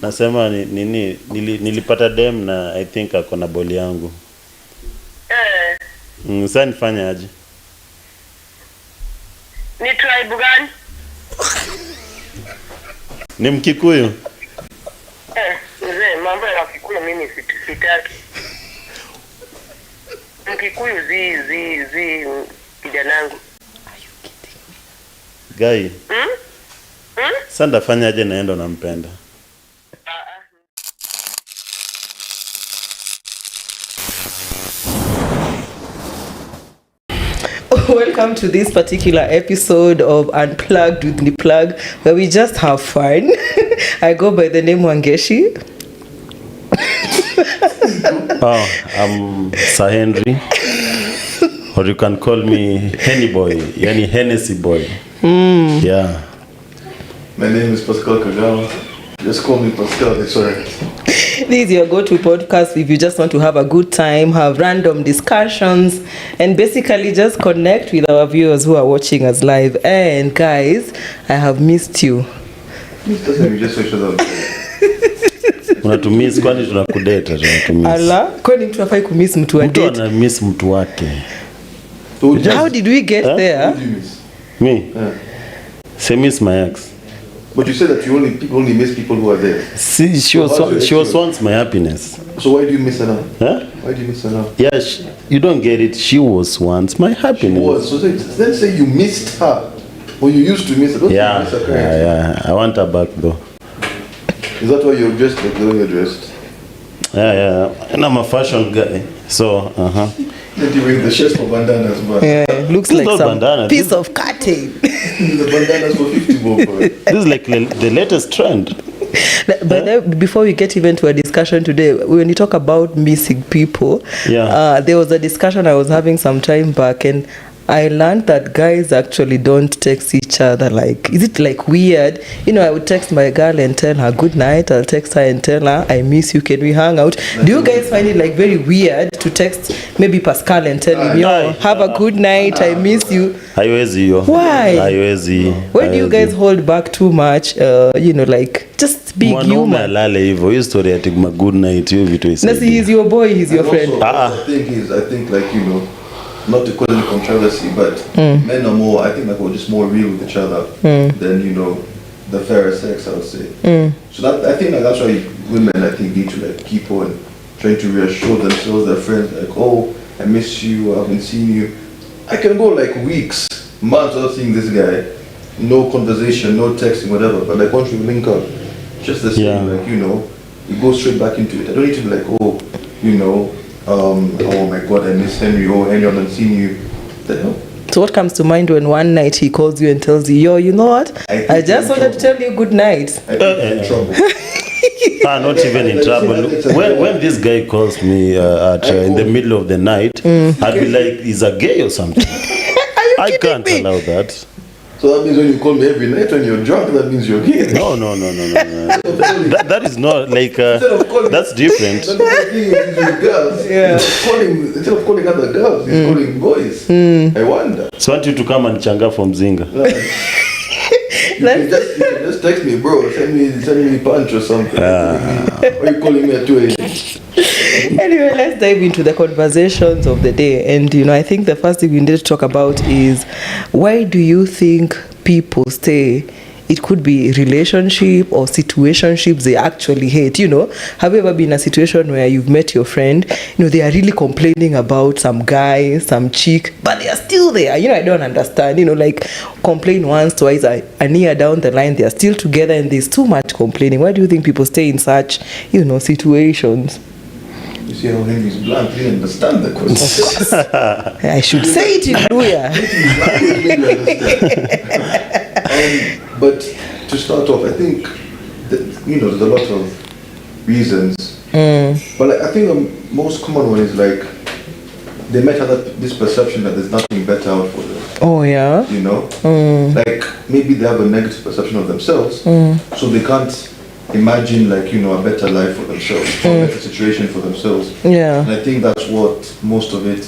Nasema nilipata dem na I think ako na boli yangu. Sasa nifanye aje? Ni tribe gani? Ni Mkikuyu. Mzee, mambo ya Kikuyu mimi sitaki. Mkikuyu zi kijanangu. Guy. Sasa ndafanya aje naenda nampenda? Welcome to this particular episode of Unplugged with NiPlug, where we just have fun. I go by the name Wangeshi. I'm Sir Henry, or you can call me Henny Boy, yani Hennessy Boy. Yeah. My name is Pascal Kagawa. Just call me Pascal, it's alright. This is your go-to podcast if you just want to have a good time, have random discussions, and basically just connect with our viewers who are watching us live. And guys, I have missed you. Unatumiss kwani tunakudeta tunatumiss. Ala, kwani mtu afai kumiss mtu wa date? Mtu anamiss mtu wake. How did we get there? Who do you miss? Me? Say miss my ex. But you said that people only miss people who are there. See, she was once my happiness. So why do you miss her now? Huh? Why do you miss her now? Yeah, you don't get it. She was once my happiness. She was. So then say you missed her. Or you used to miss her. Don't you miss her currently? Yeah. I want her back though. Is that why you're dressed like the way you're dressed? Yeah. And I'm a fashion guy. So, Then you wear the shirts for bandanas, man. Yeah, looks like some bandana. piece of cutting. The bandanas for 50 bob. this is like the latest trend. But then, before we get even to a discussion today, when you talk about missing people, there was a discussion I was having some time back, and I learned that guys actually don't text each other. Like, is it like weird? You know, I would text my girl and tell her good night. I'll text her and tell her I miss you. Can we hang out? Do you guys find it like very weird to text maybe Pascal and tell him, yo, have a good night. I miss you. Why? Why do you guys hold back too much? You know, like just being human. Used to react my good night. He's your boy. He's your friend. I think like, you know, not to cause any controversy, but men are more, I think like we're just more real with each other than, you know, the fairer sex, I would say. So that I think like that's why women, I think, need to like keep on trying to reassure themselves, their friends, like, oh, I miss you, I haven't seen you. I can go like weeks, months without seeing this guy, no conversation, no texting, whatever, but like once we link up, just the same, like, you know, we go straight back into it. I don't need to be like, oh, you know, oh my god, I miss Henry, oh Henry, I haven't seen you. The hell? So what comes to mind when one night he calls you and tells you, yo, you know what? I just wanted to tell you good night. I think I'm in trouble. Not even in trouble. When this guy calls me in the middle of the night, I'd be like, he's a gay or something. I can't allow that. So that means when you call me every night when you're drunk, that means you're gay. No. that is not like that's different. Instead of calling other girls, he's calling boys. I wonder. So I want you to come and changa from Zinga. You can just text me, bro. Send me punch or something. Why are you calling me at 2 a.m.? Anyway, let's dive into the conversations of the day. And, you know, I think the first thing we need to talk about is, why do you think people stay? It could be relationship or situationships they actually hate. You know, have you ever been in a situation where you've met your friend, you know, they are really complaining about some guy, some chick, but they are still there. You know, I don't understand. You know, like complain once, twice, a year down the line, they are still together and there's too much complaining. Why do you think people stay in such, you know, situations? You see how Henry's blunt, he didn't understand the question. I should say it in Luya. But to start off, I think that, you know, there's a lot of reasons. But like, I think the most common one is like they might have this perception that there's nothing better out for them. Oh yeah. You know, like maybe they have a negative perception of themselves, so they can't imagine like, you know, a better life for themselves, a better situation for themselves. Yeah. And I think that's what most of it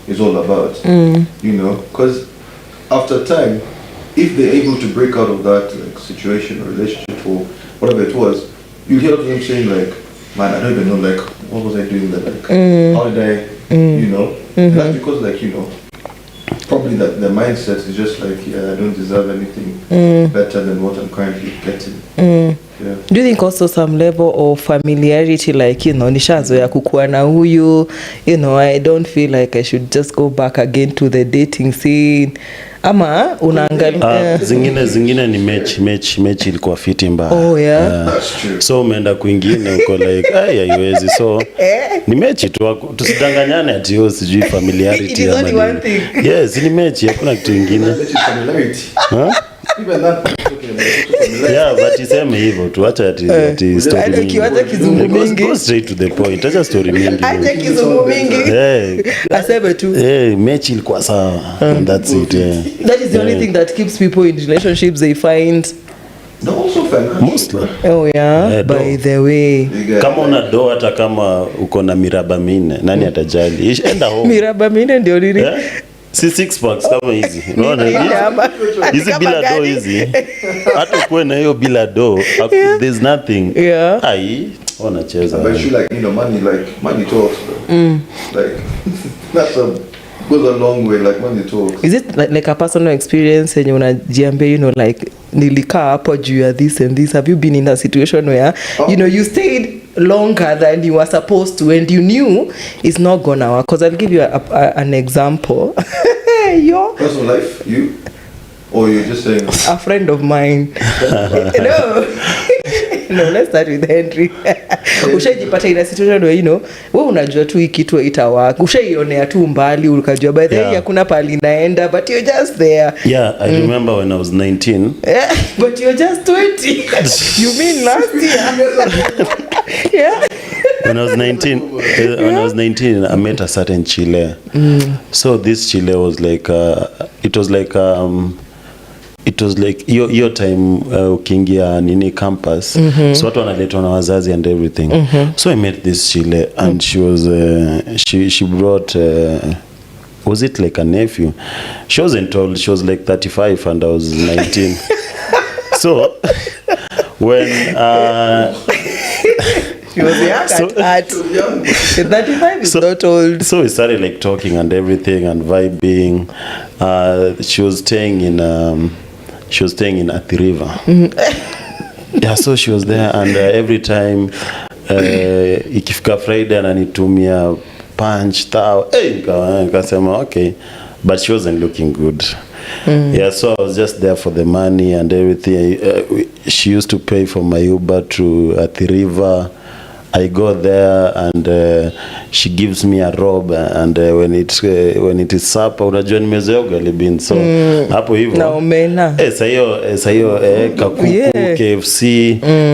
is all about. You know, because after time, if they're able to break out of that like situation or relationship or whatever it was, you hear them saying like, man, I don't even know, like, what was I doing there? Like, how did I, you know? And that's because, like, you know, probably that the mindset is just like, yeah, I don't deserve anything better than what I'm currently getting. Yeah. Do you think also some level of familiarity, like, you know, nishazoea kukua na huyu, you know, I don't feel like I should just go back again to the dating scene, ama unaangalia zingine ni mechi ilikuwa fiti mbaya. Oh yeah. That's true. So umeenda kwingine uko like haiwezi, so ni mechi tu, tusidanganyane ati yo sijui familiarity. It is only one thing. Yes, ni mechi, hakuna kitu kingine. Familiarity. Huh? Even that familiarity. Yeah, but iseme hivyo tu, acha ati story mingi. Kiwacha kizungu mingi. Go straight to the point. Acha story mingi. Acha kizungu mingi. Aseme tu. Mechi ilikuwa sawa. And that's it. Yeah. That is the only thing that keeps people in relationships, they find. No, also financial. Mostly. Oh yeah, by the way. Kama una do hata kama uko na miraba minne, nani atajali? Enda home. Miraba minne ndio nini? Yeah? Si 6 packs kama hizi. Unaona hizi bila do hizi. Hata kuwe na hiyo bila do, there's nothing. Yeah. Ai, wanacheza. But you like, you know, money talks, bro. Like goes a long way, like money talks. Is it like a personal experience yenye unajiambia, you know, like nilikaa hapo juu ya this and this? Have you been in a situation where you know you stayed longer than you were supposed to and you knew it's not gonna work? Because I'll give you an example. Your Personal life, you, or you're just saying a friend of mine. No, let's start with Henry. Ushajipata in a situation where, you know, wewe unajua tu hii kitu itawaka, ushaionea tu mbali, ukajua by the way hakuna pali naenda, but you're just there. Yeah, I remember when I was 19. But you're just 20. You mean last year? Yeah. When I was 19, I met a certain Chile. So this Chile was like, it was like your time ukiingia nini campus. So watu wanaletwa na wazazi and everything. So I met this Chile and she was she brought was it like a nephew? She wasn't told, she was like 35 and I was 19. So when She was young at 35 is not old. So we started like talking and everything and vibing. She was staying in Athi River. Yeah, so she was there and every time ikifika Friday ananitumia punch tao. Nikasema okay, but she wasn't looking good. Yeah, so I was just there for the money and everything. She used to pay for my Uber to Athi River. I go there and she gives me a robe and when it is supper, unajua nimezoea ugali bean, so hapo hivyo na omena sayo kakuku KFC.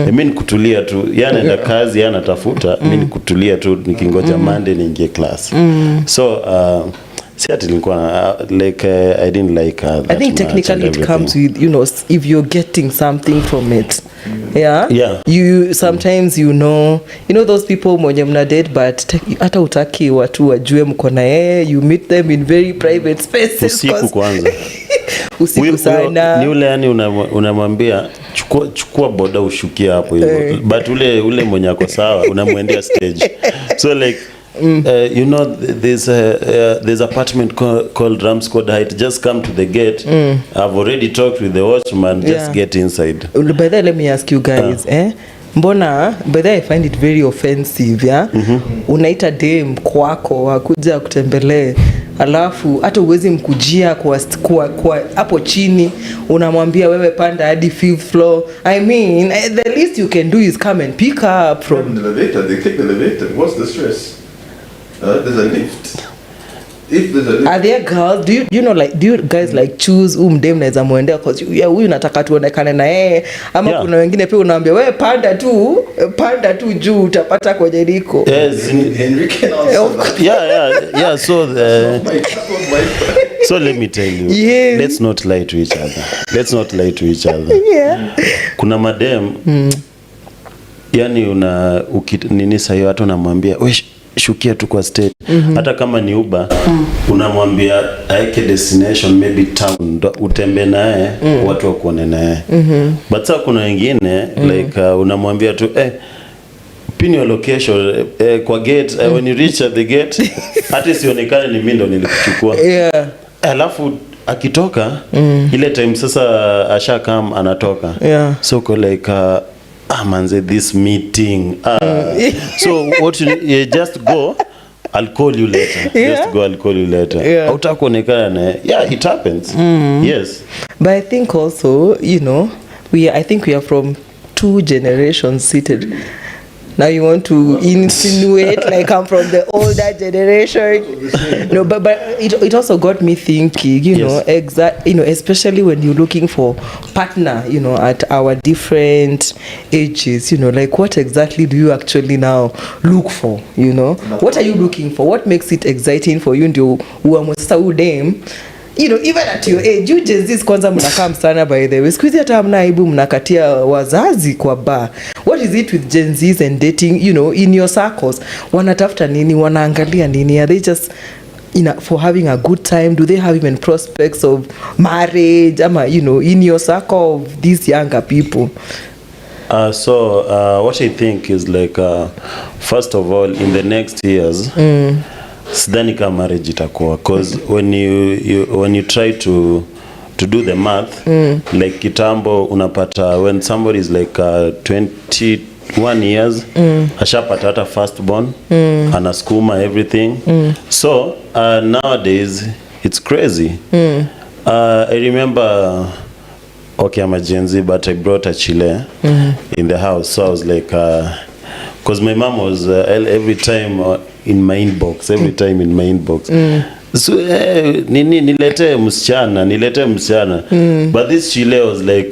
Mimi nikutulia tu, yana enda kazi, yana tafuta, mimi nikutulia tu nikingoja Monday niingie class. So like I didn't like her that I think technically it comes with, you know, if you're getting something from it. Yeah. You sometimes you know those people mwenye mna date but hata utaki watu wajue mko na yeye, you meet them in very private spaces. Usiku kwanza. Usiku sana. Ni ule yani unamwambia chukua boda ushukia hapo hivyo. But ule mwenye ako sawa unamwendea stage. So like you know, there's apartment called Ramscott Heights. Just come to the gate. I've already talked with the watchman. Just get inside. By the way, let me ask you guys, mbona by the way, I find it very offensive, yeah? Unaita dem kwako akuja kutembelee, alafu hata uwezi mkujia kwa hapo chini, unamwambia wewe panda hadi 5th floor. I mean, the least you can do is come and pick up from the elevator. They take the elevator. What's the stress? There's a lift. If there's a lift. Are there girls? Do you guys like choose dem naweza muendea cause huyu nataka tuonekane na yeye, ama kuna wengine pia unaambia wewe panda tu juu utapata kwenye liko. Yes, Henry can also. Yeah. So let me tell you. Yes. Let's not lie to each other. Yeah. Kuna madem yani nini sayo watu namwambia shukia tu kwa stage. Hata kama ni Uber, unamwambia aeke destination maybe town, utembe naye, watu wakuone naye. But sasa kuna wengine like unamwambia tu pin your location kwa gate, when you reach at the gate hata sionekane ni mimi ndo nilikuchukua. Alafu akitoka ile time sasa ashakam anatoka. So like manze, this meeting so what you just go, I'll call you later. Just go, I'll call you later. Hautakuonekana. It happens. Yes, but I think also, you know, I think we are from two generations seated. Now you want to insinuate like I'm from the older generation. No, but it also got me thinking, you know, especially when you're looking for partner, you know, at our different ages, you know, like what exactly do you actually now look for, you know? What are you looking for? What makes it exciting for you? Ndio uamwesa udem, you know, even at your age, you Gen Z's kwanza mnakaa msana by the way. Squeeze hata hamna aibu mnakatia wazazi kwa bar. What is it with Gen Z's and dating, you know, in your circles? Wanatafuta nini? Wanaangalia nini? Are they just, you know, for having a good time? Do they have even prospects of marriage? You know, in your circle of these younger people? So what I think is like, first of all, in the next years, sidhani kama marriage itakuwa, cause when you try to do the math, like kitambo unapata when somebody is like 21 years, ashapata hata firstborn, anaskuma everything. So nowadays it's crazy. I remember, okay, I'm a Gen Z, but I brought a Chile in the house. So I was like, because my mom was every time in my inbox, so nilete msichana, but this Chile was like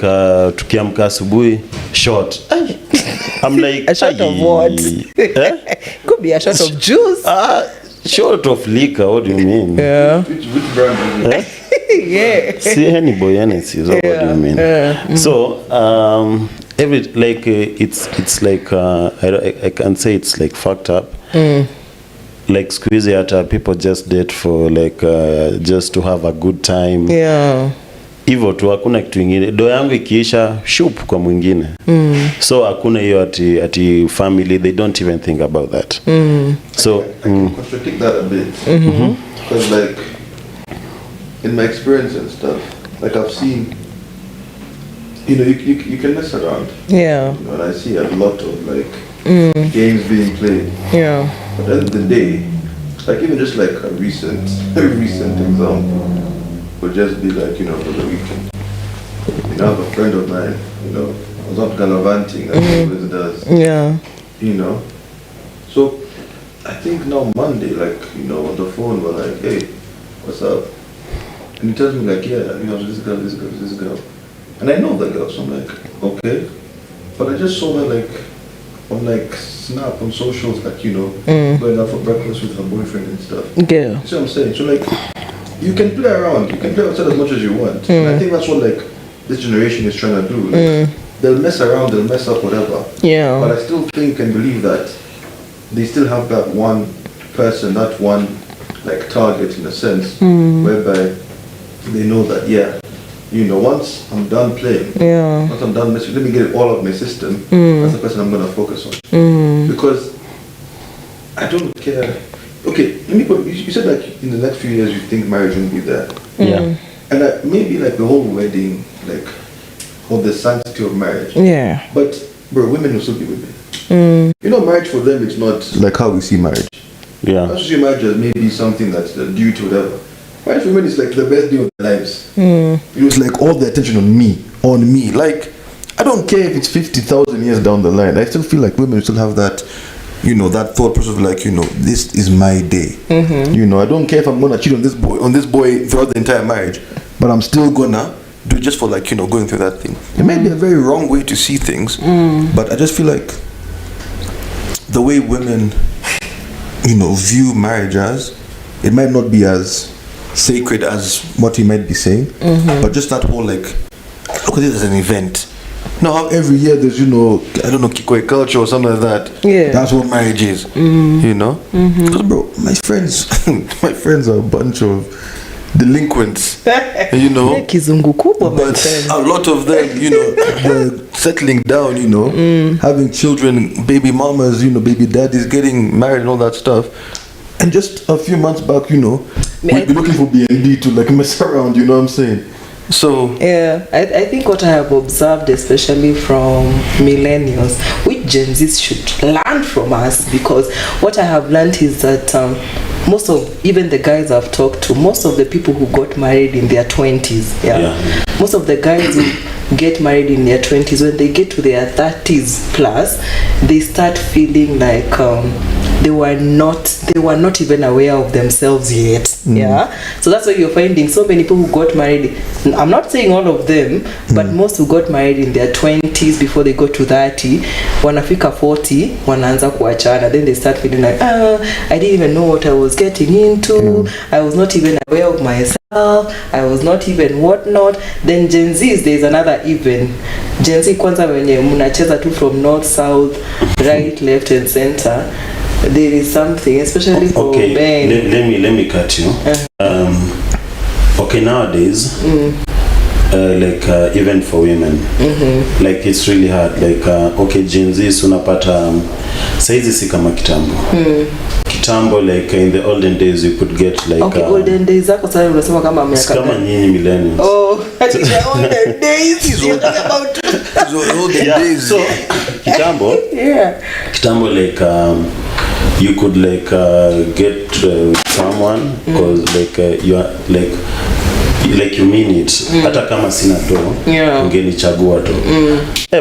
tukiamka asubuhi short. I'm like, a shot of what? Could be a shot of juice. Short of liquor. What do you mean? Which brand is it? See any boy Hennessy, so what do you mean? So every like it's like I can say it's like fucked up. Like squeeze hata people just date for like just to have a good time. Hivyo tu, hakuna kitu kingine. Do yangu ikiisha shup kwa mwingine. So hakuna hiyo ati family, they don't even think about that. So I can contradict that a bit. Because like in my experience and stuff, like I've seen, you know, you can mess around. You know, and I see a lot of like games being played. But at the end of the day, like even just like a recent example would just be like, you know, for the weekend. You know, I have a friend of mine, you know, I was out gallivanting as he always does. You know. So I think now Monday, like, you know, on the phone we're like, hey, what's up? And he tells me like, yeah, you know, this girl. And I know the girl, so I'm like, okay. But I just saw her like on like Snap, on socials, like, you know, going out for breakfast with her boyfriend and stuff. You see what I'm saying? So like, you can play around, you can play outside as much as you want. And I think that's what like this generation is trying to do. Like, they'll mess around, they'll mess up, whatever. But I still think and believe that they still have that one person, that one like target in a sense, whereby they know that, yeah, you know, once I'm done playing, once I'm done messing, let me get it all out of my system. That's the person I'm going to focus on. Because I don't care. Okay, let me put, you said like in the next few years you think marriage won't be there. And maybe like the whole wedding, like, or the sanctity of marriage. But, bro, women will still be women. You know, marriage for them, it's not like how we see marriage. I see marriage as maybe something that's due to whatever. Marriage for women is like the best day of their lives. It was like all the attention on me. Like, I don't care if it's 50,000 years down the line. I still feel like women still have that, you know, that thought process of like, you know, this is my day. You know, I don't care if I'm gonna cheat on this boy throughout the entire marriage, but I'm still gonna do it just for like, you know, going through that thing. It might be a very wrong way to see things, but I just feel like the way women, you know, view marriage as, it might not be as sacred as what he might be saying, but just that whole like, look at it as an event. know how every year there's, I don't know, Kikoi culture or something like that. Yeah. That's what marriage is. Because bro, my friends are a bunch of delinquents. Kizungu kubwa, my But friend. a lot of them, they're settling down, having children, baby mamas, baby daddies, getting married and all that stuff. And just a few months back, we'd be looking for B&B to like mess around, you know what I'm saying? So yeah, I think what I have observed, especially from millennials, which Gen Zs should learn from us, because what I have learned is that most of, even the guys I've talked to, most of the people who got married in their 20s, most of the guys who get married in their 20s, when they get to their 30s plus, they start feeling like they were not even aware of themselves yet. So that's why you're finding so many people who got married. I'm not saying all of them, but most who got married in their 20s before they got to 30, wanafika 40 wanaanza kuachana, then they start feeling like, I didn't even know what I was getting into. I was not even aware of myself. I was not even whatnot. Then Gen Z's, there's another even. Gen Z kwanza wenye mnacheza tu from north, south, right, left and center. There is something, especially for men. Let me cut you. Okay, nowadays, even for women, like it's really hard. Like Gen Z unapata saizi si kama kitambo. Kitambo, like in the olden days, you could get like olden days zako sasa unasema kama miaka kama nyinyi millennials. Ati olden days. You're talking about olden days. So kitambo, kitambo like you could like get someone because you are like you mean it. Hata kama sina do, ungenichagua tu.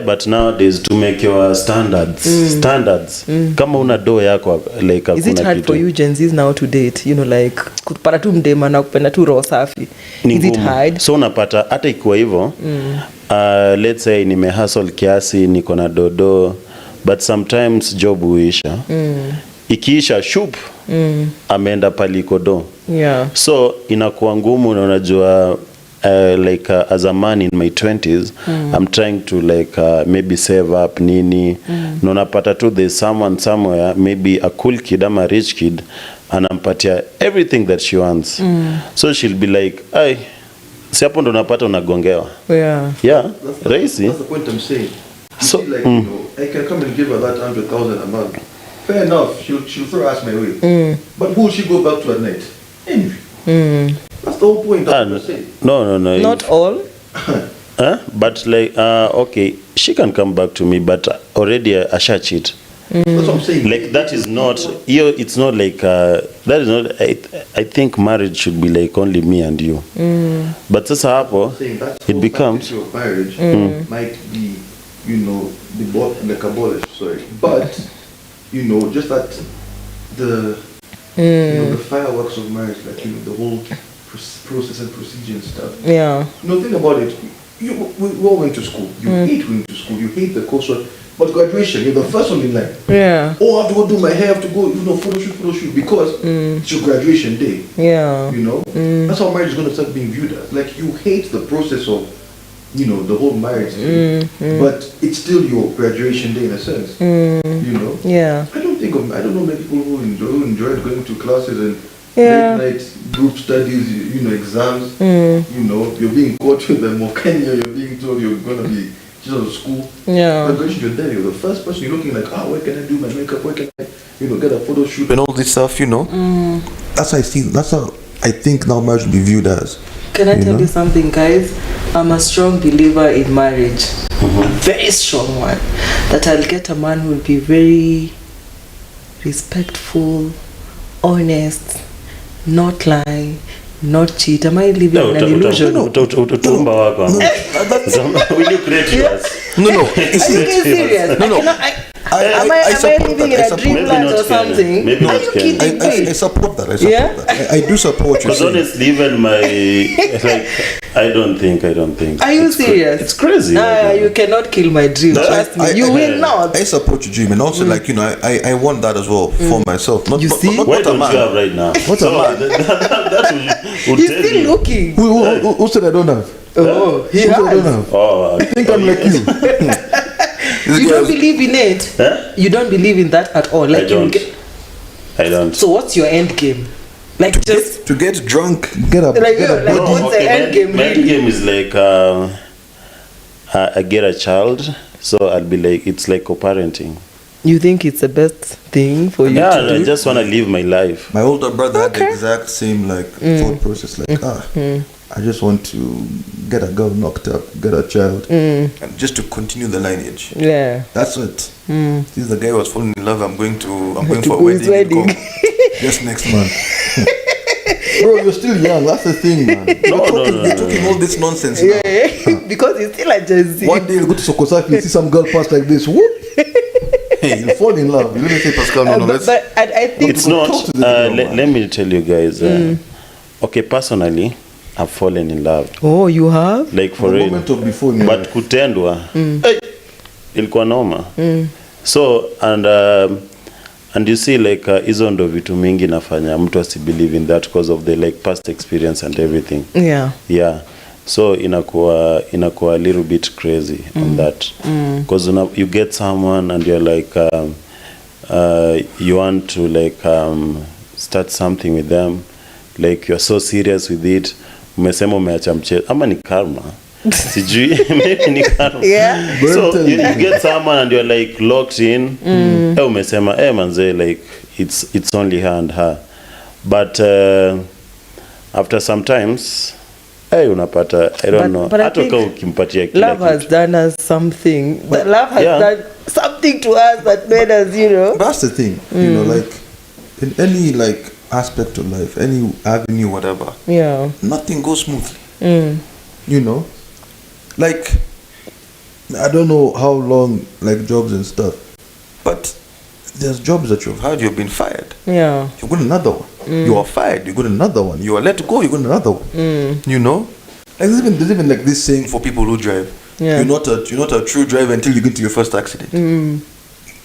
But nowadays to make your standards. Kama una do yako like is it hard for you Gen Zs now to date? Like kupata tu mdema na kupenda tu roho safi. Is it hard? So unapata hata ikiwa hivyo, let's say nimehustle kiasi, niko na dodo, but sometimes job huisha. Ikiisha shup, ameenda paliko do. So inakuwa ngumu, na unajua as a man in my 20s, I'm trying to maybe save up nini. Na unapata tu there's someone somewhere, maybe a cool kid ama a rich kid, anampatia everything that she wants. So she'll be like, si hapo ndo unapata unagongewa. Rahisi. That's the point I'm saying. So I can come and give her that 100,000 a month. Fair enough, she'll throw us my way. But who will she go back to at night? Envy. That's the whole point. That's what I'm saying. No. Not all. But okay, she can come back to me, but already asha cheat. That's what I'm saying. Like that is not, it's not like that is not. I think marriage should be like only me and you. But sasa hapo it becomes marriage might be, like abolished. Sorry, but just that the fireworks of marriage, like the whole process and procedure and stuff. Think about it. We all went to school. You hate going to school. You hate the coursework. But graduation, you're the first one in line. I have to go do my hair. I have to go, photo shoot, because it's your graduation day. That's how marriage is going to start being viewed as. Like, you hate the process of, the whole marriage thing, but it's still your graduation day in a sense. I don't know many people who enjoyed going to classes and late night group studies, exams. You're being caught with them, or Kenya, you're being told you're going to be just out of school. Graduation, you're there, you're the first person, you're looking like, where can I do my makeup, where can I, get a photo shoot and all this stuff, That's how I think now marriage will be viewed as. Can I tell you something, guys? I'm a strong believer in marriage. A very strong one. That I'll get a man who will be very respectful, honest, not lie, not cheat. Am I living in an illusion? Will you create yours? No. Are you serious? No. Am I living in a dreamland or something? Maybe Are you kidding me? I support that. I do support you. Because honestly, even my I don't think. Are you serious? It's crazy. You cannot kill my dream. Trust me. You will not. I support your dream, and also I want that as well for myself. You see? What don't you have right now? What's a man? That will He's still looking. Who said I don't have? Oh, he I don't has. have. Oh, I think I'm like you. You don't believe in it? Huh? You don't believe in that at all? Like I don't. You I don't. so what's your end game? Like just To get drunk, get a like, get a like body. what's the end game my end really? game is like I get a child, so I'll be like, it's like co-parenting. You think it's the best thing for you Yeah, to I do? just want to live my life. My older brother had the Okay. exact same like thought process. Like I just want to get a girl knocked up, get a child, and just to continue the lineage. Yeah. That's it. This is the guy who was falling in love. I'm going To for a go his wedding. wedding. Just next month. Bro, you're still young. That's the thing, man. You're talking all this nonsense now. Yeah. Because it's still a Gen Z. One day you go to Sokosaki, you see some girl pass like this. Whoop. Hey, you fall in love. You let me say, Pascal, no, But I think It's to not. talk to the girl, man. Let me tell you guys. Okay, personally, I've fallen in love. Oh, you have? Like for The real. moment of before in your But life. kutendwa, ilikuwa noma. So and you see like hizo ndo vitu mingi nafanya mtu asibelieve in that because of the like past experience and everything. Yeah. Yeah. So inakuwa a little bit crazy on that. Because you get someone and you're like you want to like start something with them, like you're so serious with it. Umesema umeacha mchezo ama ni karma. Sijui, maybe ni karma. Yeah. So you get someone and you're like locked in. Umesema manze, like it's only her and her. But after sometimes unapata, I don't know. But I Hata think kama ukimpatia kila love has kitu. done us something. But love has Yeah. done something to us that made us, you know. That's the thing, you know, like in any like aspect of life, any avenue, whatever, Yeah. nothing goes smoothly. You know, like I don't know how long like jobs and stuff, but there's jobs that you've had, you've been fired, Yeah. you got another one. You are fired, you got another one. You are let go, you got another one. You know, like there's even like this saying for people who drive. Yeah. You're not a true driver until you get to your first accident.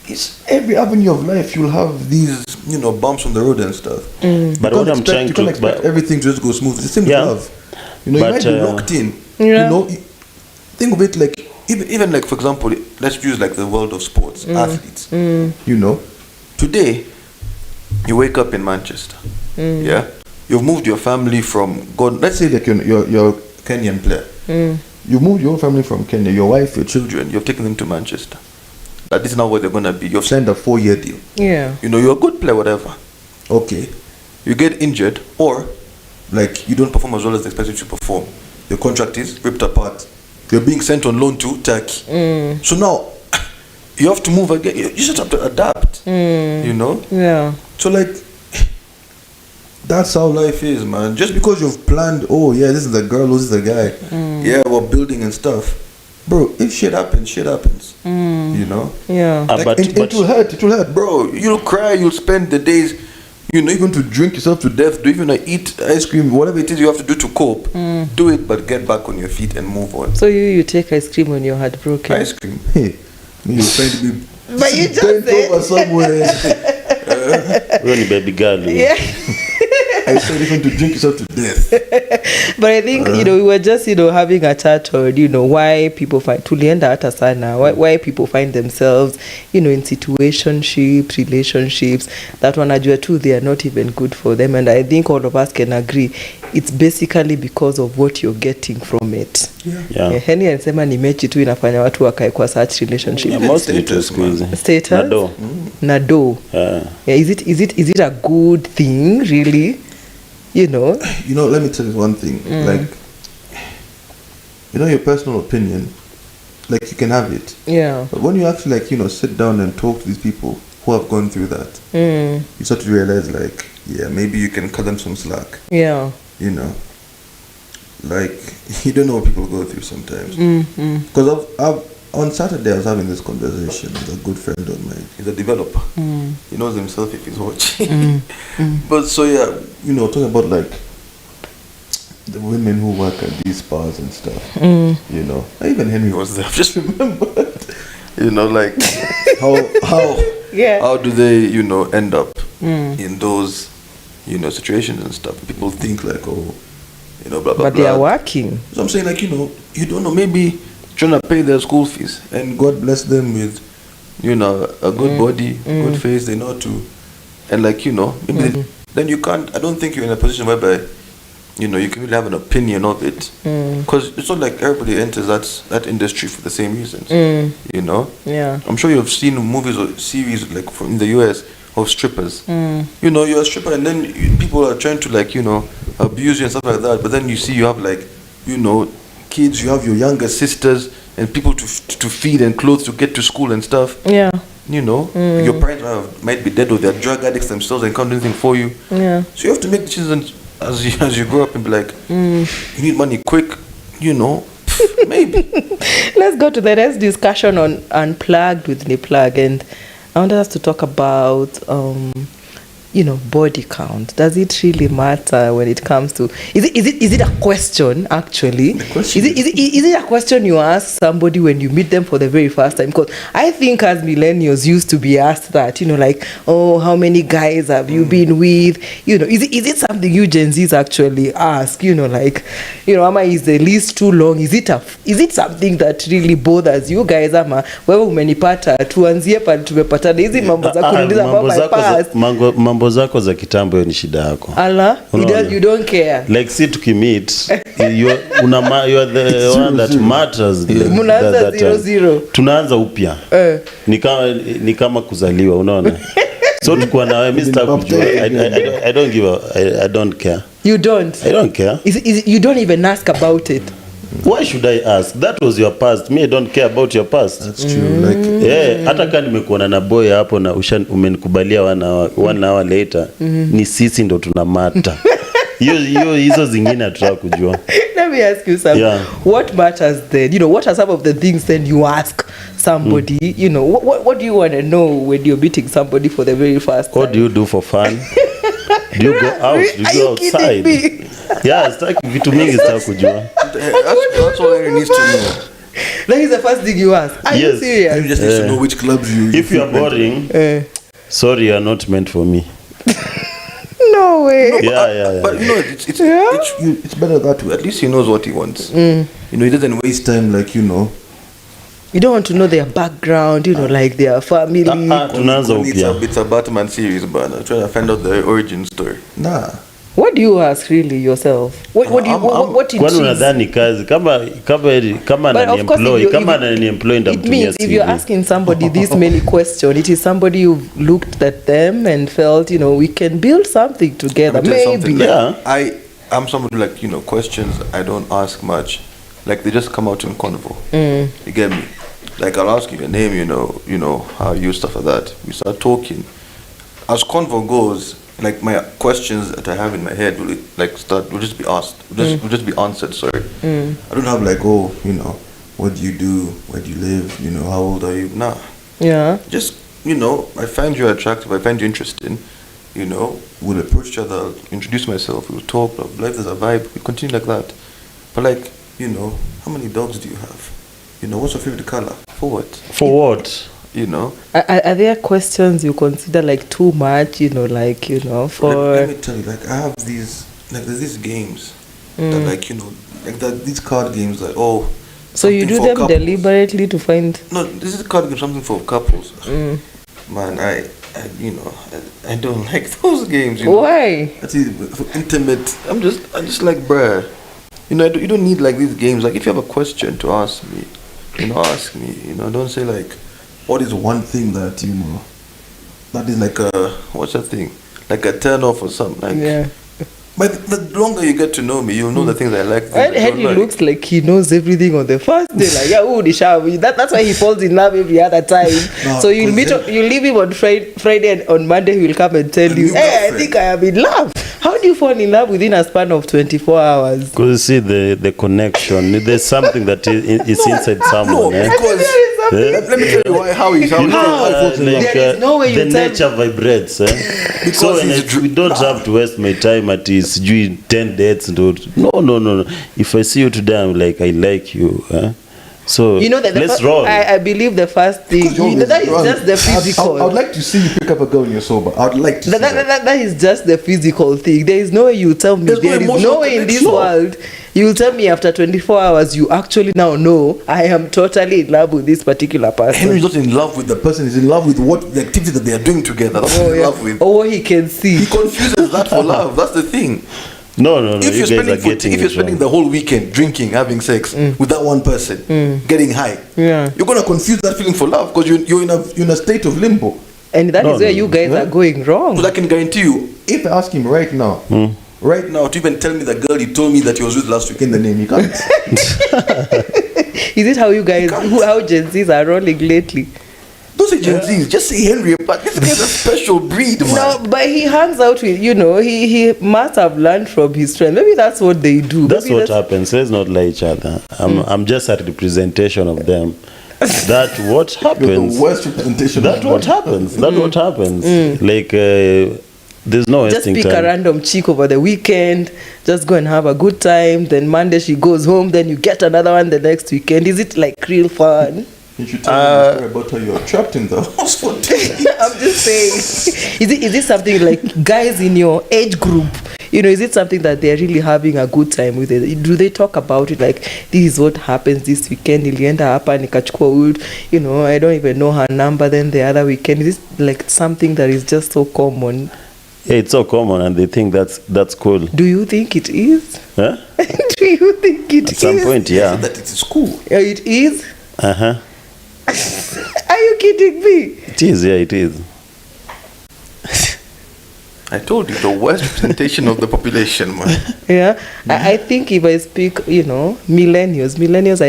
It's every avenue of life you'll have these, you know, bumps on the road and stuff. But what I'm trying you can't to expect but, everything to just go smooth. It's the same with Yeah. love. You know, you But, might be locked in. Yeah. You know, think of it like even like for example, let's use like the world of sports, athletes. You know, today you wake up in Manchester. Yeah, you've moved your family from God. Let's say like you're a Kenyan player. You moved your family from Kenya, your wife, your children. You've taken them to Manchester. That is not where they're gonna be. You've signed a 4-year deal. Yeah. You know, you're a good player, whatever. Okay, you get injured or like you don't perform as well as they expect you to perform. Your contract is ripped apart. You're being sent on loan to Turkey. So now you have to move again. You just have to adapt. You know. Yeah. So like that's how life is, man. Just because you've planned, oh yeah, this is the girl, this is the guy. Yeah, we're building and stuff. Bro, if shit happens, shit happens. You know? Yeah. Like, but it will hurt, bro. You'll cry, you'll spend the days, you know, even to drink yourself to death, do even eat ice cream, whatever it is you have to do to cope. Do it, but get back on your feet and move on. So you take ice cream when you're heartbroken. Ice cream. Hey, you're trying to be But you just bent said- over somewhere. really baby girl. Yeah. I said even to drink yourself to death. But I think, you know, we were just, you know, having a chat on, you know, why people find, tulienda hata sana, why people find themselves, you know, in situationships, relationships, that wanajua too, they are not even good for them. And I think all of us can agree, it's basically because of what you're getting from it. Yeah. Heni anasema ni mechi tu inafanya watu wakae kwa such relationship. Yeah, mostly to squeeze. Status? Nado. Nado. Yeah. Yeah, is it a good thing, really? You know? You know, let me tell you one thing. Like, you know, your personal opinion, like you can have it. Yeah. But when you actually, like, you know, sit down and talk to these people who have gone through that, you start to realize, like, yeah, maybe you can cut them some slack. Yeah. You know, like, you don't know what people go through sometimes. Because on Saturday I was having this conversation with a good friend of mine. He's a developer. He knows himself if he's watching. But so yeah, you know, talking about like the women who work at these spas and stuff. You know, even Henry was there. I've just remembered. You know, like how do they, you know, end up in those, you know, situations and stuff? People think like, oh, you know, blah blah But blah. they are working. So I'm saying, like, you know, you don't know, maybe trying to pay their school fees, and God bless them with, you know, a good body, good face, they know to, and like, you know, maybe then you can't. I don't think you're in a position whereby, you know, you can really have an opinion of it, because it's not like everybody enters that industry for the same reasons. You know. Yeah. I'm sure you've seen movies or series like from the US of strippers. You know, you're a stripper, and then people are trying to, like, you know, abuse you and stuff like that. But then you see you have, like, you know, kids, you have your younger sisters and people to feed and clothes to get to school and stuff. Yeah. You know, your parents might be dead or they're drug addicts themselves and can't do anything for you. Yeah. So you have to make decisions as you grow up and be like, you need money quick, you know, maybe. Let's go to the next discussion on Unplugged with NiPlug, and I want us to talk about you know, body count. Does it really matter when it comes to, is it a question actually? Is it a question you ask somebody when you meet them for the very first time? Because I think as millennials used to be asked that, you know, like, oh, how many guys have you been with? You know, is it something you Gen Zs actually ask? You know, like, you know, ama is the list too long? Is it something that really bothers you guys? Ama wewe umenipata tuanzie pale tumepatana, hizi mambo za kuuliza about my past. Mambo zako za kitambo ni shida yako. Allah, you don't care. Like, see tukimit, you are the one that matters. Munaanza 0-0. Tunaanza upya. Ni kama kuzaliwa, unaona? So tukua na wewe, mimi sitakujua. I don't care. You don't? I don't care. You don't even ask about it. Why should I ask? That was your past. Me, I don't care about your past. That's true. Like, yeah, hata kama nimekuona na boy hapo na umenikubalia one hour later, ni sisi ndo tunamata. Hizo zingine hatutaka kujua. Let me ask you something. Yeah. What matters then? You know, what are some of the things then you ask somebody? You know, what do you want to know when you're meeting somebody for the very first time? What do you do for fun? Do you go out? Do you go outside? Yeah, sitaki vitu mingi sitaki kujua. that's all Larry needs to know. That is the first thing you ask. Are you serious? You just need to know which clubs you. If you are boring, sorry, you are not meant for me. No way. No, yeah. But you know, it's better that way. At least he knows what he wants. You know, he doesn't waste time, like, you know. You don't want to know their background, you know, like their family. Tunaanza upya. It's a Batman series, but I'm trying to find out the origin story. Nah. What do you ask really yourself? What kwani unadhani kazi kama ni employee, kama ni employee it means if you're asking somebody this many questions, it is somebody you've looked at them and felt, you know, we can build something together. Maybe. Yeah. I'm somebody, like, you know, questions I don't ask much. Like, they just come out in convo. You get me? Like, I'll ask you your name, you know how you, stuff like that. We start talking. As convo goes, like, my questions that I have in my head will just be asked, will just be answered. Sorry, I don't have, like, oh, you know, what do you do? Where do you live? You know, how old are you? Nah. Yeah. Just, you know, I find you attractive. I find you interesting. You know, we'll approach each other. I'll introduce myself. We'll talk. Life is a vibe. We continue like that. But, like, you know, how many dogs do you have? You know, what's your favorite color? For what? For what? You know, are there questions you consider like too much? You know, like, you know, for. Let me tell you, like, I have these, like, there's these games that, like, you know, like these card games, like, oh. So you do them couples. Deliberately to find. No, this is a card game, something for couples. Man, I you know, I don't like those games. You know? Why? That's for intimate. I'm just like, bruh. You know, you don't need, like, these games. Like, if you have a question to ask me, you know, ask me. You know, don't say, like, what is one thing that, you know, that is like what's that thing? Like a turn off or something. Like, yeah. But the longer you get to know me, you'll know the things I like. Henry looks like he knows everything on the first day. Like, yeah, that's why he falls in love every other time. No, so you leave him on Friday, and on Monday he will come and tell you, hey, I think I am in love. How do you fall in love within a span of 24 hours? Because you see the connection. There's something that is inside someone. No, because let me tell you how he's there is no way the nature vibrates. So we don't have to waste my time at this 10 dates. No. If I see you today, I'm like, I like you. So you know that let's roll. I believe the first thing that is just the physical. I would like to see you pick up a girl when you're sober. I would like to see that is just the physical thing. There is no way you tell me. There is no way in this world you will tell me after 24 hours you actually now know I am totally in love with this particular person. Henry's not in love with the person. He's in love with what the activity that they are doing together. That's what he's in love with. Or what he can see. He confuses that for love. That's the thing. No. If you're spending the whole weekend drinking, having sex with that one person, getting high, you're gonna confuse that feeling for love because you're in a state of limbo. And that is where you guys are going wrong. But I can guarantee you, if I ask him right now, to even tell me the girl he told me that he was with last weekend, the name he can't. Is it how you guys, how Gen Zs are rolling lately? Don't say Gen Zs, just say Henry. But this guy's a special breed, man. No, but he hangs out with, he must have learned from his friend. Maybe that's what they do. That's what happens. Let's not lie each other. I'm just a representation of them. That what happens. You're the worst representation. That what happens. That what happens. Like there's no just wasting pick time. a random chick over the weekend, just go and have a good time. Then Monday she goes home. Then you get another one the next weekend. Is it like real fun? You should tell me a story about how you're trapped in the house for 2 weeks. I'm just saying. Is it something like guys in your age group? Is it something that they're really having a good time with it? Do they talk about it like, this is what happens this weekend, nilienda hapa nikachukua wood, I don't even know her number, then the other weekend? Is this like something that is just so common? Yeah, it's so common and they think that's cool. Do you think it is? Huh? Do you think it is? At some point, yeah. That it is cool. Yeah, it is? Uh-huh. Are you kidding me? It is, yeah, it is. I told you, the worst representation of the population, man. Yeah, I think if I speak, millennials,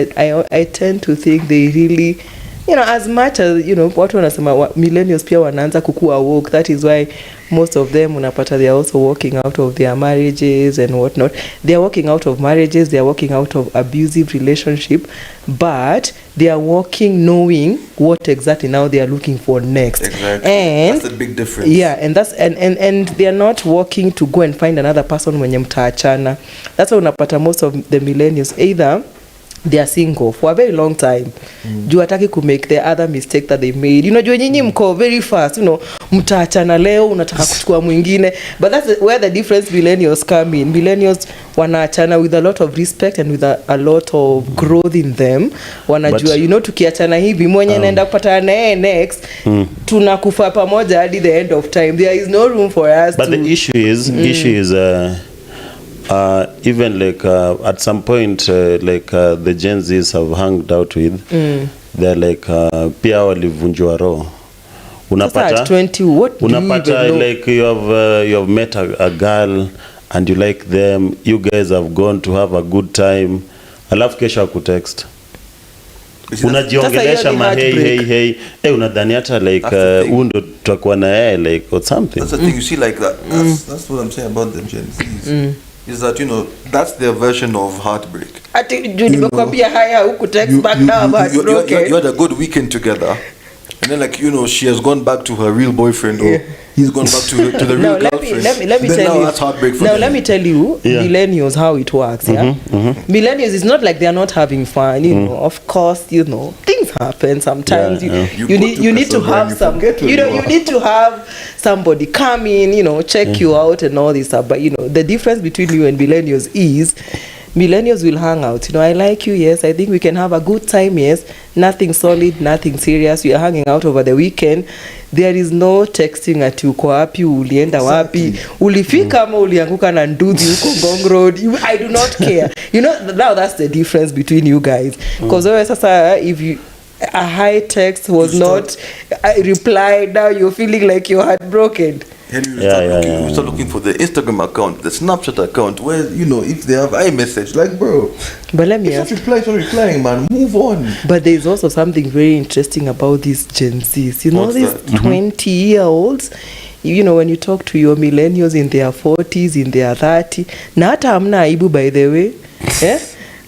I tend to think they really, as much as, watu wanasema millennials pia wanaanza kukua woke. That is why most of them unapata they are also walking out of their marriages and whatnot. They are walking out of marriages, they are walking out of abusive relationship, but they are walking knowing what exactly now they are looking for next. Exactly. And that's the big difference. Yeah, and that's and they are not walking to go and find another person mwenye mtaachana. That's why unapata most of the millennials either they are single for a very long time. Juu hataki to make the other mistake that they made. Juu nyinyi mko very fast, mtaachana leo unataka kuchukua mwingine. But that's where the difference millennials come in. Millennials wanaachana with a lot of respect and with a lot of growth in them. Wanajua tukiachana hivi mwenye naenda kupata naye next tunakufa pamoja hadi the end of time. There is no room for us but the issue is even like at some point the Gen Zs have hung out with they're like pia walivunjwa roho. Unapata at 20 what do unapata you even know? Like you have met a girl and you like them, you guys have gone to have a good time, alafu kesho akutext unajiongelesha ma hey unadhani hata like undo tutakuwa na yeye like or something. That's the thing, you see, like that. That's what I'm saying about them Gen Zs. Is that that's their version of heartbreak. Ati nimekwambia haya huku text back now but you had a good weekend together, and then she has gone back to her real boyfriend, or he's gone back to the real girlfriend. Let me tell you. That's heartbreak for now them. let me tell you, millennials, how it works. Millennials, it's not like they are not having fun. Of course, things happen sometimes. You need to have some. You need to have somebody come in. Check you out and all this stuff. But the difference between you and millennials is, millennials will hang out. I like you, yes. I think we can have a good time, yes. Nothing solid, nothing serious. We are hanging out over the weekend. There is no texting ati uko wapi, ulienda wapi, ulifika ama ulianguka na nduthi uko Ngong Road. I do not care. Now that's the difference between you guys. Because sasa if a high text was not replied, now you're feeling like you're heartbroken. We start looking for the Instagram account, the Snapchat account, where if they have iMessage, like bro. But let me ask. If not replying, man, move on. But there's also something very interesting about these Gen Zs. These 20-year-olds. When you talk to your millennials in their 40s, in their 30s, na hata hamna aibu, by the way.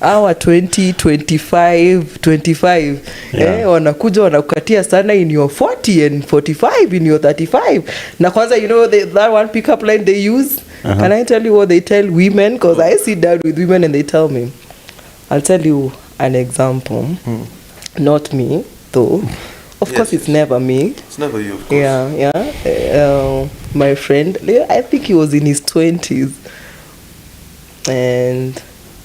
Our 20, 25 wanakuja wanakukatia sana in your 40 and 45 in your 35. Na kwanza that one pickup line they use. Can I tell you what they tell women? Because I sit down with women and they tell me, I'll tell you, an example. Not me, though. Of course, it's never me. It's never you, of course. Yeah. My friend, I think he was in his 20s. And